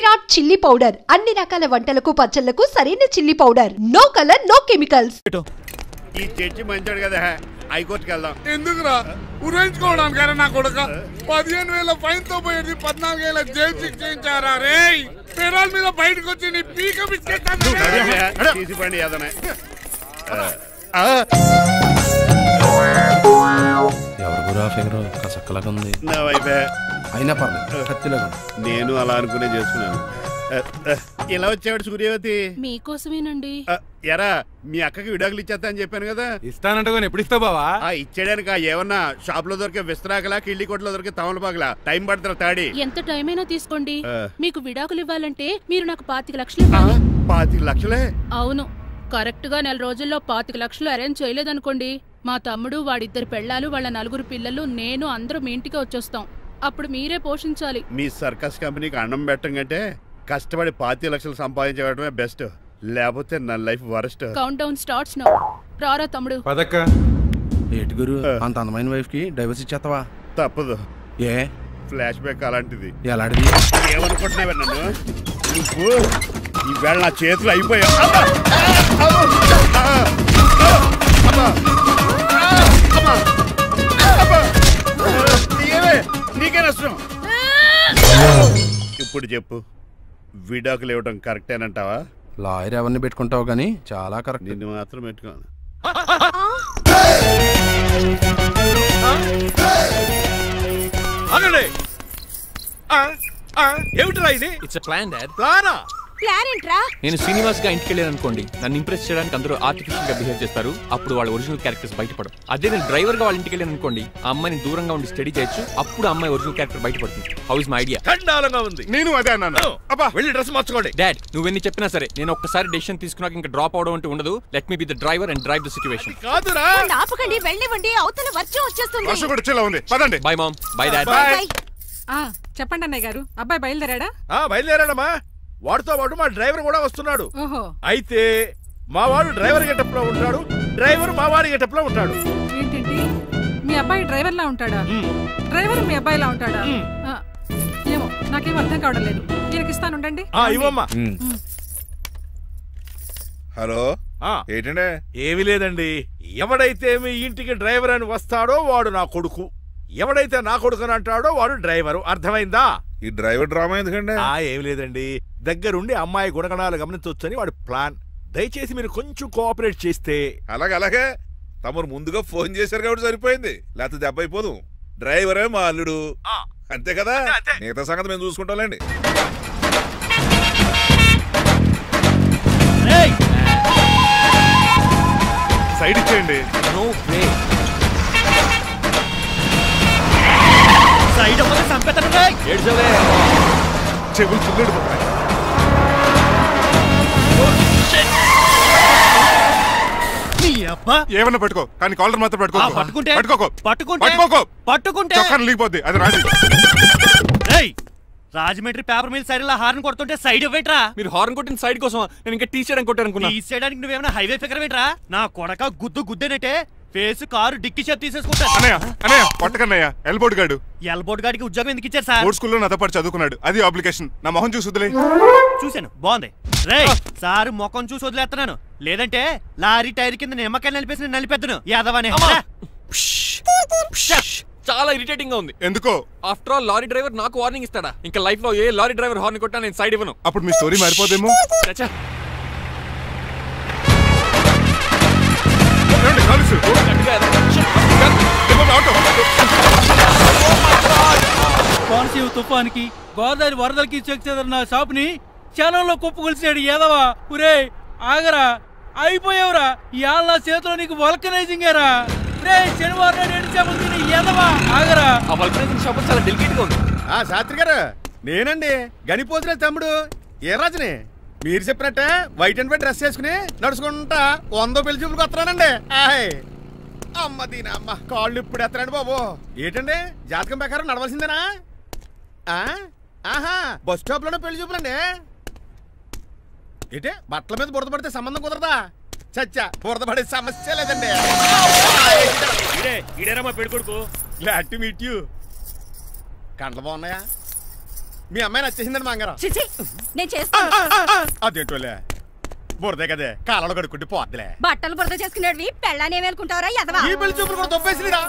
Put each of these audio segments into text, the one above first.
Virat chilli powder అన్ని రకాల వంటలకు పచ్చళ్లకు సరైన chilli powder. No colour no chemicals. ఈ చర్చి మంచాడు కదా హైకోర్టుకి వెళ్దాం. ఎందుకురా ఉరేంచుకోవడానికరా నా కొడుక 15,000 ఫైన్ తో పోయేది 14,000 జైలు శిక్ష చేయించారా రే. పెరాల్ మీద బయటకు వచ్చి నీ పీక బిస్కెట్ తీసిపండి ఏదనే. ఎవరు గురా ఫిగర్ కసక్కలాగా ఉంది. నా వైపే అయినా పర్లేదు కత్తిలాగా. నేను అలా అనుకునే చేస్తున్నాను. ఇలా వచ్చాడు సూర్యవతి మీకోసమేనండి. ఎరా మీ అక్కకి విడాకులు ఇచ్చేస్తా అని చెప్పాను కదా. ఇస్తానంటే ఎప్పుడు ఇస్తావు బావా? ఇచ్చేయడానికి ఏమన్నా షాప్ లో దొరికే విస్తరాకలా కిళ్ళి కొట్లో దొరికే తమలపాకలా టైం పడుతున్నా తాడి. ఎంత టైం అయినా తీసుకోండి. మీకు విడాకులు ఇవ్వాలంటే మీరు నాకు 25 లక్షలు ఇవ్వాలి. 25 లక్షలే? అవును. కరెక్ట్ గా 4 రోజుల్లో 25 లక్షలు అరేంజ్ చేయలేదనుకోండి, మా తమ్ముడు, వాడిద్దరు పెళ్ళాలు, వాళ్ళ 4 పిల్లలు, నేను అందరూ మీ ఇంటికి వచ్చేస్తాం. అప్పుడు మీరే పోషించాలి. మీ సర్కస్ కంపెనీకి అన్నం పెట్టం కంటే కష్టపడి 25 లక్షలు సంపాదించడమే బెస్ట్. లేకపోతే నా life worst. Count down starts now. రారా తమ్ముడు. పదక్క ఏటి గురు అంత అందమైన వైఫ్ కి డైవర్స్ ఇచ్చేస్తావా? తప్పదు. ఏ ఫ్లాష్ బ్యాక్ అలాంటిది. ఎలాంటిది? ఏమనుకుంటున్నావా నన్ను? నువ్వు ఈవేళ నా చేతులు అయిపోయా. నీకే నష్టం. ఇప్పుడు చెప్పు, విడాకులు ఇవ్వడం కరెక్టేనంటావా? లాయర్ ఎవరిని పెట్టుకుంటావు కానీ చాలా కరెక్ట్. నిన్ను మాత్రం పెట్టుకోను. ఏమిట్రా ఇది? It's plan dad. ప్లానా? ప్లాన్ ఏంట్రా? నేను శ్రీనివాస్ గా ఇంటికి వెళ్ళాను అనుకోండి, నన్ను ఇంప్రెస్ చేయడానికి అందరూ ఆర్టిఫిషియల్ గా బిహేవ్ చేస్తారు. అప్పుడు వాళ్ళ ఒరిజినల్ క్యారెక్టర్స్ బయటపడవు. అదే నేను డ్రైవర్ గా వాళ్ళ ఇంటికి వెళ్ళాను అనుకోండి, ఆ అమ్మాయిని దూరంగా ఉండి స్టడీ చేయొచ్చు. అప్పుడు అమ్మాయి ఒరిజినల్ క్యారెక్టర్ బయటపడుతుంది. How is my idea? చండాలంగా ఉంది. నేను అదే అన్నాను. అబ్బా వెళ్ళి డ్రెస్ మార్చుకోండి. డాడ్ నువ్వెన్ని చెప్పినా సరే, నేను ఒక్కసారి డెసిషన్ తీసుకున్నాక ఇంకా డ్రాప్ అవడం అంటూ ఉండదు. Let me be the driver and drive the situation. కాదురా, ఆపకండి, వెళ్ళనివ్వండి. అవతల వర్షం వచ్చేస్తుంది. వర్షం కూడా వచ్చేలా ఉంది. పదండి. Bye mom. Bye dad. చెప్పండి అన్నయ్య గారు, అబ్బాయి బయలుదేరాడా? బయలుదేరాడమ్మా. వాడితో పాటు మా డ్రైవర్ కూడా వస్తున్నాడు. అయితే మా వాడు డ్రైవర్ గెటప్ లో ఉంటాడు, డ్రైవర్ మా వాడి గెటప్ లో ఉంటాడు. ఏంటండి, మీ అబ్బాయి డ్రైవర్ లా ఉంటాడా? డ్రైవర్ మీ అబ్బాయి లా ఉంటాడా? ఏమో నాకేం అర్థం కావడం లేదు. ఈయనకి ఇస్తాను, ఉండండి. ఇవ్వమ్మా. హలో, ఏంటంటే? ఏమీ లేదండి. ఎవడైతే మీ ఇంటికి డ్రైవర్ అని వస్తాడో వాడు నా కొడుకు, ఎవడైతే నా కొడుకు అని అంటాడో వాడు డ్రైవరు. అర్థమైందా? ఈ డ్రైవర్ డ్రామా ఎందుకంటే? ఏమి లేదండి, దగ్గరుండి అమ్మాయి గుణగణాలు గమనించవచ్చని వాడి ప్లాన్. దయచేసి మీరు కొంచెం కోఆపరేట్ చేస్తే. అలాగే తమరు ముందుగా ఫోన్ చేశారు కాబట్టి సరిపోయింది, లేకపోతే దెబ్బ అయిపోదు. డ్రైవరే మా అల్లుడు, అంతే కదా? మిగతా సంగతి మేము చూసుకుంటాంలేండి. సైడ్ ఇచ్చేయండి. No way. సైడ్ అవ్వదు, సంపేతను. ఏడ్చవే. చెవులు చిల్లుడు. ఏమన్నా పట్టుకో, కానీ కాలర్ మాత్రం పట్టుకోకు. చొక్కాను లీగిపోద్ది, అది Raji. Rajahmundry paper mill side horn కొడుతుంటే సైడ్ ఇవ్వేట్రా? మీరు హార్న్ కొట్టిన సైడ్ కోసం నేను ఇంకా టీ చేయడానికి కొట్టారనుకున్నా. టీ చేయడానికి నువ్వేమైనా హైవే ఫిగర్ వేట్రా? నా కొడక గుద్దేనట్టే ఫేస్ కారు డిక్కి షేప్ తీసేసుకుంటా. పట్టకన్నయ్య ఎల్బోర్డ్ గాడు. ఎల్బోర్డ్ గాడికి ఉద్యోగం ఎందుకు ఇచ్చారు సార్? బోర్డ్ స్కూల్లో నాతో పాటు చదువుకున్నాడు, అది అప్లికేషన్. నా మొహం చూసి వదిలే. చూశాను, బాగుంది. రే సార్ ముఖం చూసి వదిలేస్తున్నాను, లేదంటే లారీ టైర్ కింద నిమ్మకాయ నలిపేసి నలిపేద్దును యాదవనే. చాలా ఇరిటేటింగ్ గా ఉంది. ఎందుకో? ఆఫ్టర్ ఆల్ లారీ డ్రైవర్ నాకు వార్నింగ్ ఇస్తాడా? ఇంకా లైఫ్ లో ఏ లారీ డ్రైవర్ హార్న్ కొట్టా నేను సైడ్ ఇవ్వను. అప్పుడు మీ స్టోరీ మారిపోదేమో. కోనసీమ తుఫానికి, గోదావరి వరదలకి చెక్ చెదరిన షాపుని క్షణంలో కుప్పకొలిసాడు యాదవా. ఒరే ఆగరా, అయిపోయావురా. ఇవాళ నా చేతిలో నీకు వల్కనైజింగ్ ఏరా. రే శనివారం నాడు ఎండు చేపలు తిని యాదవా ఆగరా. ఆ వల్కనైజింగ్ షాప్ చాలా డెలికేట్ గా ఉంది. శాస్త్రి గారు, నేనండి గనిపోతున్న తమ్ముడు ఏ రాజుని. మీరు చెప్పినట్టే వైట్ అండ్ వైట్ డ్రెస్ వేసుకుని నడుచుకుంటా 100 పెళ్లి చూపులకు వస్తున్నానండి. అమ్మ దీనా అమ్మ, కాళ్ళు ఇప్పుడు ఎత్తరండి బాబు. ఏంటండి జాతకం ప్రకారం నడవలసిందేనా? బస్ స్టాప్ లోనే పెళ్లి చూపులండి. ఏంటి బట్టల మీద బురద పడితే సంబంధం కుదరదా? చచ్చా, బురద పడే సమస్య లేదండి. ఇడేరా మా పెళ్లి కొడుకు. Glad to meet you. కండ్లు బాగున్నాయా? మీ అమ్మాయి నచ్చేసిందండి మంగారం. నేను చేస్తాను. అదేంటోలే బురదే కదే కాలంలో కడుక్కుంటే పోద్దులే. బట్టలు బురద చేసుకునేవి పెళ్ళాన్ని ఏమేలుకుంటావరా ఎదవా? ఈ పెళ్లి చూపులు కూడా దొబ్బేసిరా.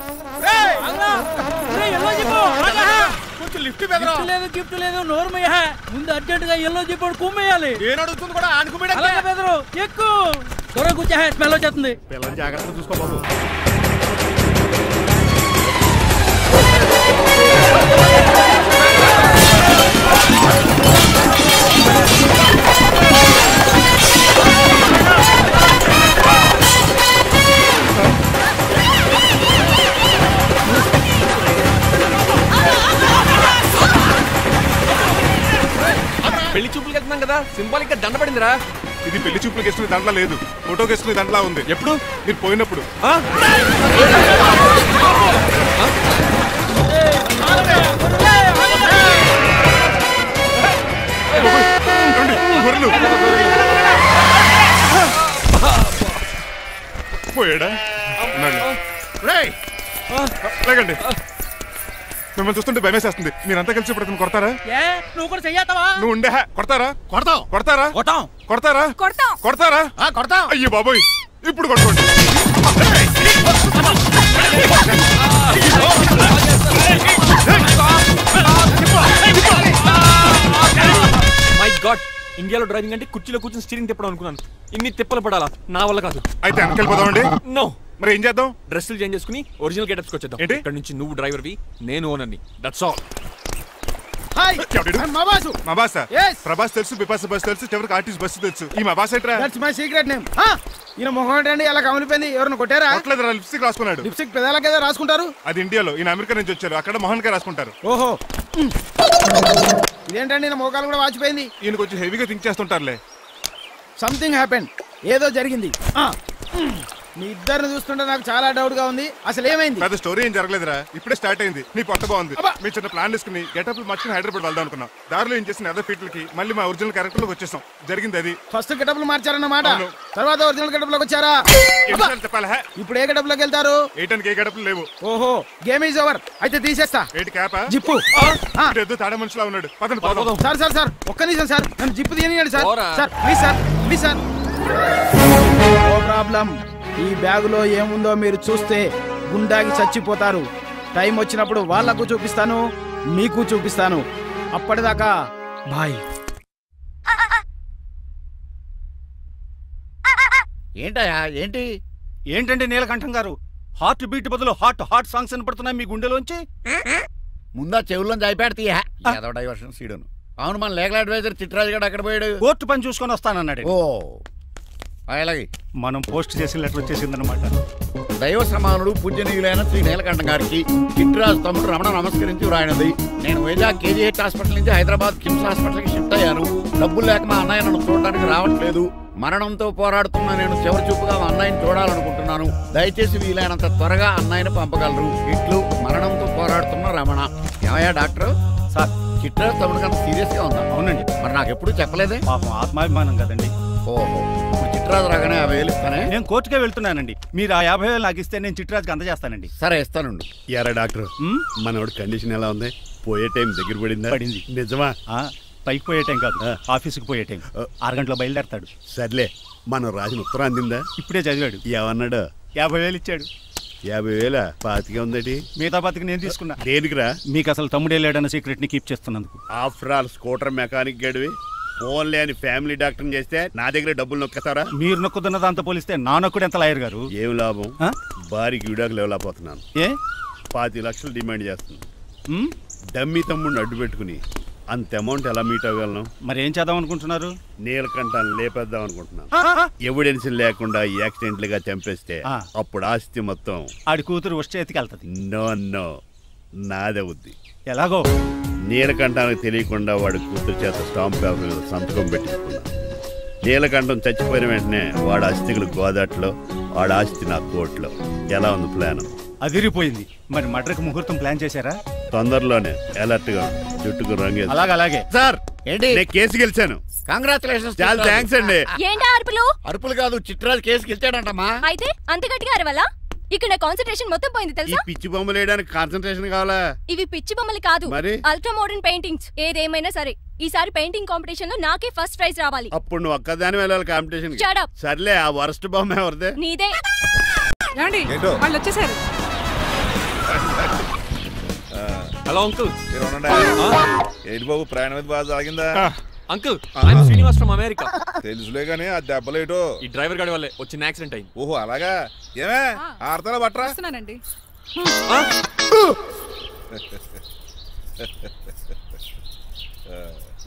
కొంచెం లిఫ్ట్ లేదు గిఫ్ట్ లేదు నోర్మయ్య ముందు అర్జెంట్ గా ఎల్లో చెప్పాడు కుమ్మేయాలి. నేను అడుగుతుంది కూడా ఆనుకుమేడ ఎక్కువ త్వరగా కూర్చో స్మెల్ వచ్చేస్తుంది. పిల్లలు జాగ్రత్తగా చూసుకోబాబు. పెళ్లి చూపులకి వెళ్తున్నాం కదా సింబాలిక్ గా దండ పడిందిరా. ఇది పెళ్లి చూపులకు వేసుకునే దాంట్లో లేదు, ఫోటోకి వేసుకునే దాంట్లో ఉంది. ఎప్పుడు మీరు పోయినప్పుడు. పోయాడా? లేకండి, మిమ్మల్ని చూస్తుంటే భయమేసేస్తుంది. మీరంతా కలిసి ఇప్పుడు కొడతారా? నువ్వు కూడా చెయ్యతావా? నువ్వు ఉండే కొడతారా? కొడతాం కొడతారా? కొడతాం కొడతారా? కొడతారా? కొడతాం. అయ్యో బాబోయ్, ఇప్పుడు కొట్టుకోండి. మై గాడ్, ఇండియాలో డ్రైవింగ్ అంటే కుర్చీలో కూర్చొని స్టీరింగ్ తిప్పడం అనుకున్నాను. ఇన్ని తిప్పలు పడాలా? నా వల్ల కాదు. అయితే వెనకెళ్ళిపోదామండి. నో. మరి ఏం చేద్దాం? డ్రెస్సులు చేంజ్ చేసుకుని ఒరిజినల్ గెటప్స్కి వచ్చేద్దాం. ఇక్కడ నుంచి నువ్వు డ్రైవర్వి, నేను ఓనర్ని. That's all. హాయ్ మా బాసు. మా బాస్ ప్రభాస్ తెలుసు, బిపాస బస్ తెలుసు, ఎవరికి ఆర్టిస్ట్ బస్సు తెలుసు. ఈ మా బాస్ ఏంట్రా? That's my secret name. ఈయన మొహం ఏంటండి అలా కమిలిపోయింది? ఎవరిని కొట్టారా? కొట్టలేదురా, లిప్స్టిక్ రాసుకున్నాడు. లిప్స్టిక్ పెదాలకి ఏదో రాసుకుంటారు. అది ఇండియాలో, ఈయన అమెరికా నుంచి వచ్చారు. అక్కడ మోహన్ గారు రాసుకుంటారు. ఓహో, ఇదేంటండి నా మోకాలు కూడా వాచిపోయింది. ఈయన కొంచెం హెవీగా థింక్ చేస్తుంటారులే. సంథింగ్ హ్యాపెన్, ఏదో జరిగింది. మీ ఇద్దరిని చూస్తుంటే నాకు చాలా డౌట్ గా ఉంది. అసలు ఏమైంది? పెద్ద స్టోరీ ఏం జరగలేదురా, ఇప్పుడే స్టార్ట్ అయింది. నీ పొట్ట బాగుంది. మీ చిన్న ప్లాన్ వేసుకుని గెటప్లు మార్చుకుని హైదరాబాద్ వెళ్దాం అనుకున్నాం. దారిలో ఏం చేసిన అదర్ ఫీట్లకి మళ్ళీ మా ఒరిజినల్ క్యారెక్టర్ లోకి వచ్చేసాం. జరిగింది అది. ఫస్ట్ గెటప్లు మార్చారన్నమాట, తర్వాత ఒరిజినల్ గెటప్ లోకి వచ్చారా? చెప్పాలా? ఇప్పుడు ఏ గెటప్ లోకి వెళ్తారు? ఏటానికి ఏ గెటప్లు లేవు. ఓహో, గేమ్ ఈజ్ ఓవర్. అయితే తీసేస్తా. ఏంటి క్యాపా? జిప్పు. ఏదో తాడ మనుషులా ఉన్నాడు. పదండి పోదాం. సార్ సార్ సార్ ఒక్క నిమిషం సార్, నన్ను జిప్పు తీయనియండి sir. Sir please sir, please sir. No problem. ఈ బ్యాగులో ఏముందో మీరు చూస్తే గుండాకి చచ్చిపోతారు. టైం వచ్చినప్పుడు వాళ్లకు చూపిస్తాను, మీకు చూపిస్తాను. అప్పటిదాకా బాయ్. ఏంటయా? ఏంటి ఏంటండి నీలకంఠం గారు, హార్ట్ బీట్ బదులు హాట్ సాంగ్స్ వినపడుతున్నాయి మీ గుండెలోంచి. ముందా చెవుల్లో జాయిపెడతీయా ఏదో డైవర్షన్ సీడును. అవును, మన లీగల్ అడ్వైజర్ చిట్రాజు గారు అక్కడ పోయాడు. కోర్టు పని చూసుకొని వస్తానన్నాడు. ఓ అలాగే, మనం పోస్ట్ చేసిన లెటర్ వచ్చేసిందనమాట. దైవ సమానుడు పూజనీయులైన శ్రీ నీలకంఠం గారికి చిట్రాజు తమ్ముడు రమణ నమస్కరించి వ్రాయినది. నేను వైజాగ్ KGH హాస్పిటల్ నుంచి హైదరాబాద్ కిమ్స్ హాస్పిటల్కి షిఫ్ట్ అయ్యాను. డబ్బులు లేక మా అన్నయ్య నన్ను చూడడానికి రావట్లేదు. మరణంతో పోరాడుతున్న నేను చివరి చూపుగా మా అన్నయ్యని చూడాలనుకుంటున్నాను. దయచేసి వీలైనంత త్వరగా అన్నయ్యని పంపగలరు. ఇట్లు మరణంతో పోరాడుతున్న రమణ. ఏమయ్యా డాక్టర్? సార్, చిట్రాజు తమ్ముడు అంత సీరియస్ గా ఉందా? అవునండి. మరి నాకు ఎప్పుడు చెప్పలేదే? పాపం ఆత్మాభిమానం కదండి. ఓహో, చిట్రాజు రాగానే 50,000 ఇస్తానే. నేను కోర్టుకే వెళ్తున్నానండి. మీరు ఆ 50,000 నాకు ఇస్తే నేను చిట్రాజుకి అందజేస్తానండి. సరే, ఇస్తానండి. యారా డాక్టర్, మనోడి కండిషన్ ఎలా ఉంది? పోయే టైం దగ్గర పడింది. నిజమా? పైకి పోయే టైం కాదు, ఆఫీస్కి పోయే టైం. 6 గంటలో బయలుదేరతాడు. సర్లే, మనం రాసిన ఉత్తరం అందిందా? ఇప్పుడే చదివాడు. ఏమన్నాడు? 50,000 ఇచ్చాడు. 50,000 పాతికే ఉందటి. మిగతా పాతికి నేను తీసుకున్నా. దేనికిరా? మీకు అసలు తమ్ముడే లేడన్న సీక్రెట్ ని కీప్ చేస్తున్నందుకు. ఆఫ్టర్ ఆల్ స్కూటర్ మెకానిక్ గడివి ఫోన్ లేని ఫ్యామిలీ డాక్టర్ చేస్తే నా దగ్గర డబ్బులు నొక్కుతారా? మీరు నొక్కుతున్న దాంతో పోలిస్తే నా నొక్కుడు ఎంత లాయర్ గారు? ఏం లాభం? భారీకి విడాకులు ఇవ్వలేకపోతున్నాను. ఏ 5 లక్షలు డిమాండ్ చేస్తున్నాను. డమ్మీ తమ్ముడిని అడ్డు పెట్టుకుని అంత అమౌంట్ ఎలా మీట్ అవ్వగలను? మరి ఏం చేద్దాం అనుకుంటున్నారు? నీలకంఠాన్ని లేపేద్దాం అనుకుంటున్నాను. ఎవిడెన్స్ లేకుండా యాక్సిడెంట్ గా చంపేస్తే అప్పుడు ఆస్తి మొత్తం ఆడి కూతురు వచ్చే చేతికి వెళ్తుంది. నో, నాదవుద్ది. ఎలాగో? నీలకంఠానికి తెలియకుండా వాడి కూతురు చేత స్టాంప్ పేపర్ మీద సంతకం పెట్టించుకున్నాను. నీలకంఠం చచ్చిపోయిన వెంటనే వాడి అస్థికులు గోదాట్లో, వాడి ఆస్తి నా కోర్టులో. ఎలా ఉంది ప్లాన్? అదిరిపోయింది. మరి మర్డర్కి ముహూర్తం ప్లాన్ చేశారా? తొందరలోనే. అలర్ట్ గా జుట్టుకు రంగే. అలాగే సార్, ఏంటి? నేను కేసు గెలిచాను. కంగ్రాచులేషన్స్. చాలా థ్యాంక్స్ అండి. ఏంటా అరుపులు? అరుపులు కాదు, చిట్రాజు కేసు గెలిచాడంటమ్మా. అయితే అంత గట్టిగా అరవాలా? ఇక్కడ నా కాన్సంట్రేషన్ మొత్తం పోయింది ఈ తెలుసా? పిచ్చి బొమ్మలు వేయడానికి కాన్సంట్రేషన్ కావాలా? ఇవి పిచ్చి బొమ్మలు కాదు, మరి? Ultra modern paintings. ఏదేమైనా సరే ఈసారి పెయింటింగ్ కాంపిటీషన్ లో నాకే ఫస్ట్ ప్రైజ్ రావాలి. అప్పుడు నువ్వు ఒక్కదాని వెళ్ళాలి కాంపిటీషన్. Shut up. సర్లే, ఆ వరస్ట్ బొమ్మ ఎవరిదే? నీదే. ఏమండి వాళ్ళు వచ్చేసారు. Hello uncle. ఏంటి బాబు, ప్రయాణం అయితే బాగా సాగిందా? Uncle, I'm Srinivas from America. తెలుసులే గానీ ఆ దెబ్బలేటో ఈ డ్రైవర్ గాడి వల్లే వచ్చిన యాక్సిడెంట్ అయింది. ఓహో అలాగా. ఏమే ఆడతారా బట్రా? వస్తున్నానండి.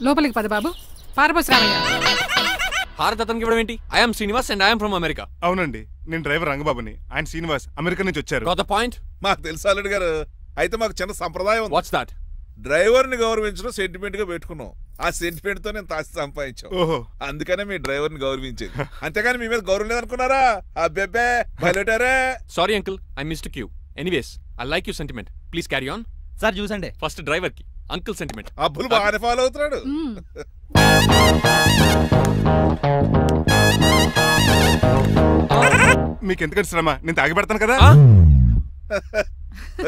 లోపలికి పద బాబు. పారబోస్ రామయ్య. హారత్ అతనికి ఇవ్వడం ఏంటి? I'm Srinivas and I'm from America. అవునండి, నేను డ్రైవర్ రంగబాబుని. ఆయన శ్రీనివాస్ అమెరికా నుంచి వచ్చారు. Got the point. మాకు తెలుసు అల్లుడు గారు. అయితే మాకు చిన్న సంప్రదాయం ఉంది. What's that? డ్రైవర్ ని గౌరవించడం సెంటిమెంట్ గా పెట్టుకున్నాం. ఆ సెంటిమెంట్ తో నేను తాసి సంపాదించాం. ఓహో, అందుకనే మీ డ్రైవర్ ని గౌరవించేది. అంతేగాని మీ మీద గౌరవం లేదనుకున్నారా? అబ్బెబ్బే బయలుటారా? Sorry uncle, I missed you. Anyways, I like you sentiment. Please carry on. Sir చూసండి. ఫస్ట్ డ్రైవర్ కి అంకుల్ సెంటిమెంట్. అబ్బులు బాగానే ఫాలో అవుతున్నాడు. మీకు ఎందుకంటే శ్రమ, నేను తాగి పెడతాను కదా.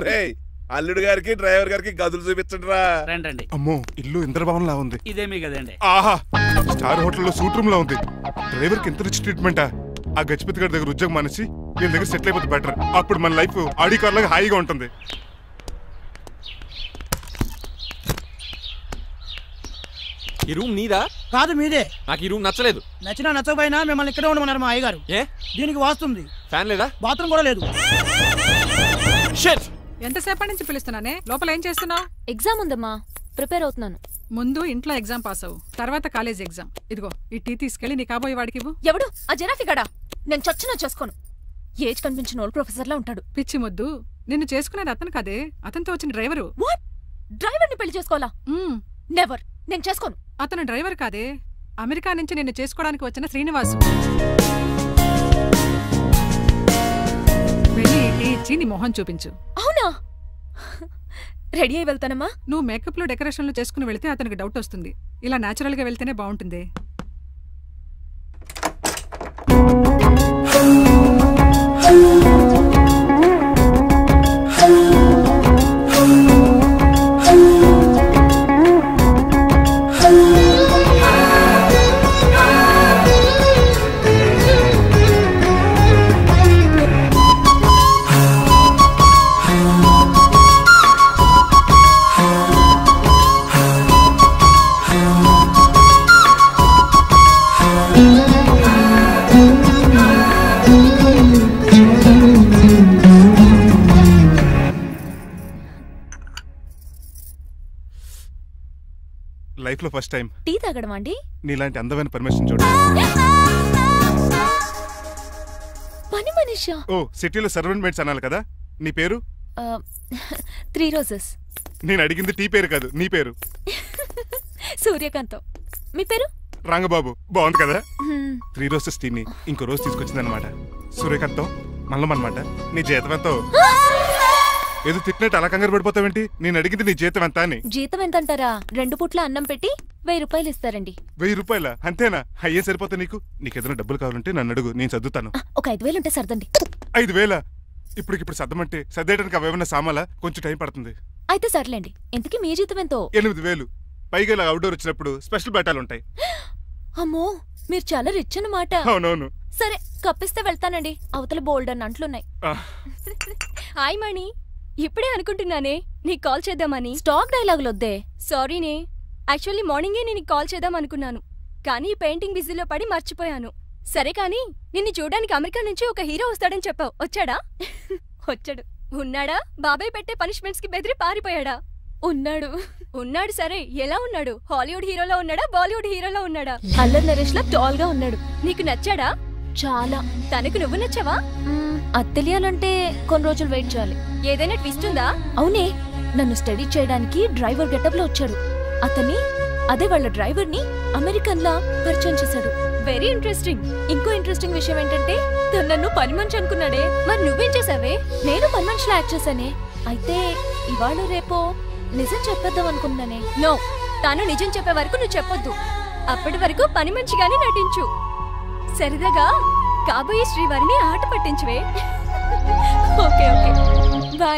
రేయ్, అల్లుడు గారికి డ్రైవర్ గారికి గదులు చూపించండి రా. రండి. అమ్మో, ఇల్లు ఇంద్రభవన్ లా ఉంది. ఇదేమీ కదండి. ఆహా, స్టార్ హోటల్లో సూట్ రూమ్ లా ఉంది. డ్రైవర్ కి ఎంత రిచ్ ట్రీట్మెంటా. ఆ గజపతి గారి దగ్గర ఉద్యోగం మానేసి వీళ్ళ దగ్గర సెటిల్ అయిపోతే బెటర్. అప్పుడు మన లైఫ్ ఆడి కార్ లాగా హాయిగా ఉంటుంది. ఈ రూమ్ నీదా? కాదు, మీదే. నాకు ఈ రూమ్ నచ్చలేదు. నచ్చినా నచ్చకపోయినా మిమ్మల్ని ఇక్కడే ఉండమన్నారు మా అయ్యగారు. ఏ? దీనికి వాస్తుంది. ఫ్యాన్ లేదా? బాత్రూమ్ కూడా లేదు. షిట్. ఎంతసేపటి నుంచి పిలుస్తున్నానే? లోపల ఏం చేస్తున్నావు? ఎగ్జామ్ ఉందమ్మా, ప్రిపేర్ అవుతున్నాను. ముందు ఇంట్లో ఎగ్జామ్ పాస్ అవ్వు, తర్వాత కాలేజ్ ఎగ్జామ్. ఇదిగో ఈ టీ తీసుకెళ్లి నీ కాబోయే వాడికి ఇవ్వు. ఎవడు ఆ జరాఫీ గడా? నేను చచ్చినా చేసుకోను. ఏజ్ కనిపించిన ఓల్డ్ ప్రొఫెసర్ లా ఉంటాడు. పిచ్చి మొద్దు, నిన్ను చేసుకునేది అతను కదే, అతనితో వచ్చిన డ్రైవరు. వాట్? డ్రైవర్ ని పెళ్లి చేసుకోవాలా? నెవర్, నేను చేసుకోను. అతను డ్రైవర్ కాదే, అమెరికా నుంచి నిన్ను చేసుకోవడానికి వచ్చిన శ్రీనివాసు. వెళ్ళి టీ ఇచ్చి నీ మొహం చూపించు. అవునా? రెడీ అయి వెళ్తానమ్మా. నువ్వు మేకప్ లో డెకరేషన్లు చేసుకుని వెళితే అతనికి డౌట్ వస్తుంది. ఇలా నేచురల్ గా వెళ్తేనే బాగుంటుంది. లైఫ్ లో ఫస్ట్ టైం టీ తాగడం అండి. నీలాంటి అందమైన పర్మిషన్ చూడ. పని మనిషా? ఓ, సిటీలో సర్వెంట్ మేట్స్ అనాలి కదా. నీ పేరు? 3 రోజెస్. నేను అడిగింది టీ పేరు కాదు, నీ పేరు. సూర్యకాంతం. మీ పేరు? రంగబాబు. బాగుంది కదా. 3 రోజెస్ టీని ఇంకో రోజు తీసుకొచ్చిందనమాట. సూర్యకాంతం మల్లం అనమాట. నీ జీతం ఎంతో? ఏదో తిట్టినట్టు అలా కంగారు పడిపోతావేంటి? నేను అడిగింది నీ జీతం ఎంత అని. జీతం ఎంత అంటారా? 2 పూట్ల అన్నం పెట్టి 1000 రూపాయలు ఇస్తారండి. 1000 రూపాయల? అంతేనా? అయ్యే సరిపోతా నీకు. నీకేదైనా డబ్బులు కావాలంటే నన్ను అడుగు, నేను చదువుతాను. ఒక 5000 ఉంటే సర్దండి. 5000? ఇప్పుడు సర్దమంటే సర్దేయడానికి అవేమన్నా సామాలా? కొంచెం టైం పడుతుంది. అయితే సర్లేండి. ఇంతకీ మీ జీతం ఎంతో? 8000. పైగా ఇలా అవుట్డోర్ వచ్చినప్పుడు స్పెషల్ బట్టాలు ఉంటాయి. అమ్మో, మీరు చాలా రిచ్ అన్నమాట. అవునవును. సరే, కప్పిస్తే వెళ్తానండి. అవతల బోల్డ్ అన్న అంట్లున్నాయి. హాయ్ మణి, ఇప్పుడే అనుకుంటున్నానే నీకు కాల్ చేద్దామని. స్టాక్ డైలాగులు వద్దే. సారీనే, యాక్చువల్లీ మార్నింగే నేను కాల్ చేద్దాం అనుకున్నాను, కానీ పెయింటింగ్ బిజీలో పడి మర్చిపోయాను. సరే కానీ నిన్ను చూడడానికి అమెరికా నుంచి ఒక హీరో వస్తాడని చెప్పావు. వచ్చాడా? వచ్చాడు. ఉన్నాడా? బాబాయ్ పెట్టే పనిష్మెంట్స్ కి బెదిరి పారిపోయాడా? ఉన్నాడు. ఉన్నాడు. సరే, ఎలా ఉన్నాడు? హాలీవుడ్ హీరోలో ఉన్నాడా, బాలీవుడ్ హీరోలో ఉన్నాడా? అల్లరి నరేష్ లా టాల్ గా ఉన్నాడు. నీకు నచ్చాడా? చాలా. తనకు నువ్వు నచ్చావా? అది తెలియాలంటే కొన్ని రోజులు వెయిట్ చేయాలి. ఏదైనా ట్విస్ట్ ఉందా? అవునే, నన్ను స్టడీ చేయడానికి డ్రైవర్ గెటప్ లో వచ్చాడు. అదే వాళ్ళ డ్రైవర్ ని అమెరికన్ లా పరిచయం చేశాడు. Very interesting. ఇంకో ఇంట్రెస్టింగ్ విషయం ఏంటంటే తను నన్ను పని మనిషి అనుకున్నాడే. మరి నువ్వేం చేసావే? నేను పని మనిషిలా యాక్ట్ చేశానే. అయితే ఇవాళ రేపో నిజం చెప్పేద్దాం అనుకున్నానే. నో, తాను నిజం చెప్పే వరకు నువ్వు చెప్పొద్దు. అప్పటి వరకు పని మనిషిగానే నటించు. సరదాగా కాబోయే శ్రీవారిని ఆట పట్టించువే. Okay okay